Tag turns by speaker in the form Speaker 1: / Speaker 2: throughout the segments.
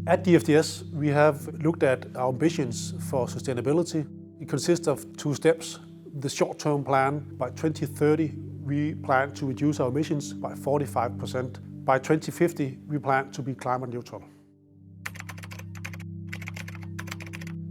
Speaker 1: At DFDS, we have looked at our ambitions for sustainability. It consists of two steps. The short-term plan, by 2030, we plan to reduce our emissions by 45%. By 2050, we plan to be climate neutral.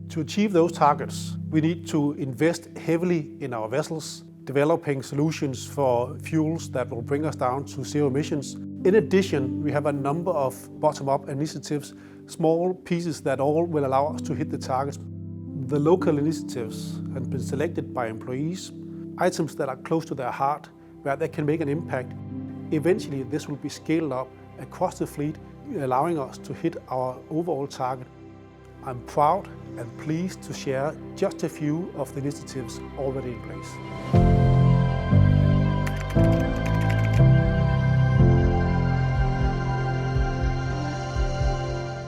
Speaker 1: To achieve those targets, we need to invest heavily in our vessels, developing solutions for fuels that will bring us down to zero emissions. In addition, we have a number of bottom-up initiatives, small pieces that all will allow us to hit the targets. The local initiatives have been selected by employees, items that are close to their heart, where they can make an impact. Eventually, this will be scaled up across the fleet, allowing us to hit our overall target. I'm proud and pleased to share just a few of the initiatives already in place.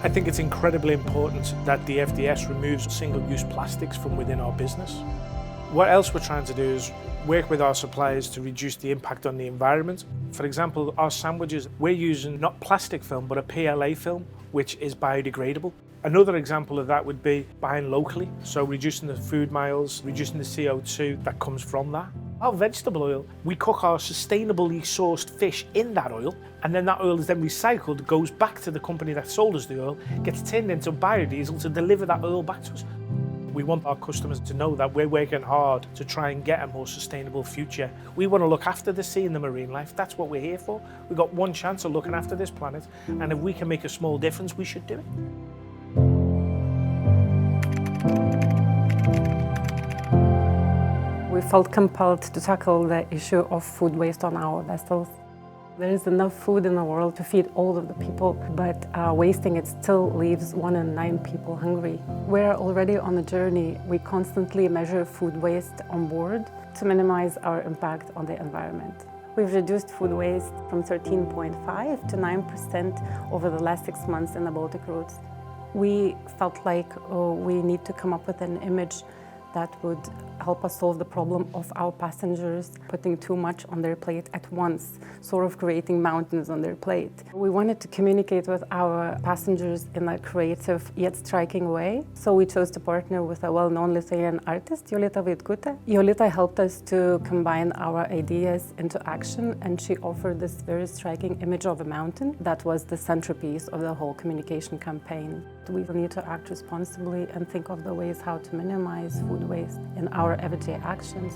Speaker 2: I think it's incredibly important that the DFDS removes single-use plastics from within our business. What else we're trying to do is work with our suppliers to reduce the impact on the environment. For example, our sandwiches, we're using not plastic film, but a PLA film, which is biodegradable. Another example of that would be buying locally, so reducing the food miles, reducing the CO2 that comes from that. Our vegetable oil, we cook our sustainably sourced fish in that oil, and then that oil is then recycled, goes back to the company that sold us the oil, gets turned into biodiesel to deliver that oil back to us. We want our customers to know that we're working hard to try and get a more sustainable future. We want to look after the sea and the marine life. That's what we're here for. We've got one chance of looking after this planet, and if we can make a small difference, we should do it.
Speaker 3: We felt compelled to tackle the issue of food waste on our vessels. There is enough food in the world to feed all of the people, but wasting it still leaves 1 in 9 people hungry. We're already on a journey. We constantly measure food waste on board to minimize our impact on the environment. We've reduced food waste from 13.5% to 9% over the last 6 months in the Baltic routes. We felt like we need to come up with an image that would help us solve the problem of our passengers putting too much on their plate at once, sort of creating mountains on their plate. We wanted to communicate with our passengers in a creative yet striking way, so we chose to partner with a well-known Lithuanian artist, Jolita Vaitkutė. Jolita helped us to combine our ideas into action, and she offered this very striking image of a mountain that was the centerpiece of the whole communication campaign. We need to act responsibly and think of the ways how to minimize food waste in our everyday actions.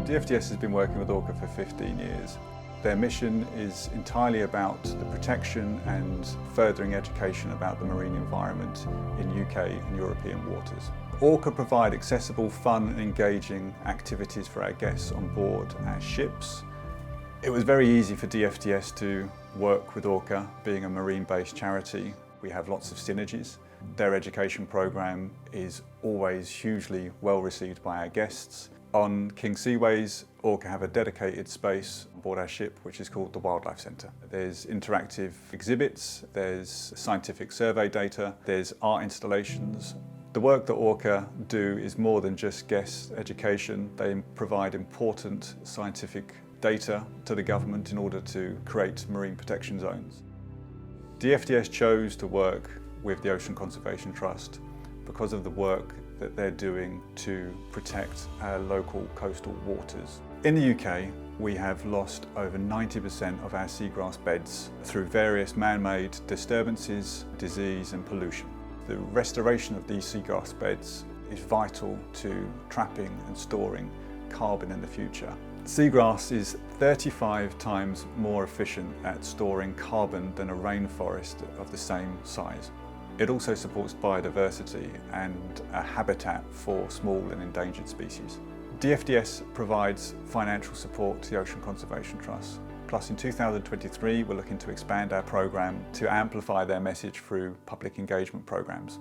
Speaker 4: DFDS has been working with Orca for 15 years. Their mission is entirely about the protection and furthering education about the marine environment in UK and European waters. Orca provide accessible, fun and engaging activities for our guests on board our ships. It was very easy for DFDS to work with Orca, being a marine-based charity. We have lots of synergies. Their education programme is always hugely well received by our guests. On King Seaways, Orca have a dedicated space on board our ship which is called the Wildlife Centre. There's interactive exhibits, there's scientific survey data, there's art installations. The work that Orca do is more than just guest education. They provide important scientific data to the government in order to create marine protection zones. DFDS chose to work with the Ocean Conservation Trust because of the work that they're doing to protect our local coastal waters. In the UK, we have lost over 90% of our seagrass beds through various man-made disturbances, disease and pollution. The restoration of these seagrass beds is vital to trapping and storing carbon in the future. Seagrass is 35 times more efficient at storing carbon than a rainforest of the same size. It also supports biodiversity and a habitat for small and endangered species. DFDS provides financial support to the Ocean Conservation Trust. Plus in 2023 we're looking to expand our programme to amplify their message through public engagement programmes.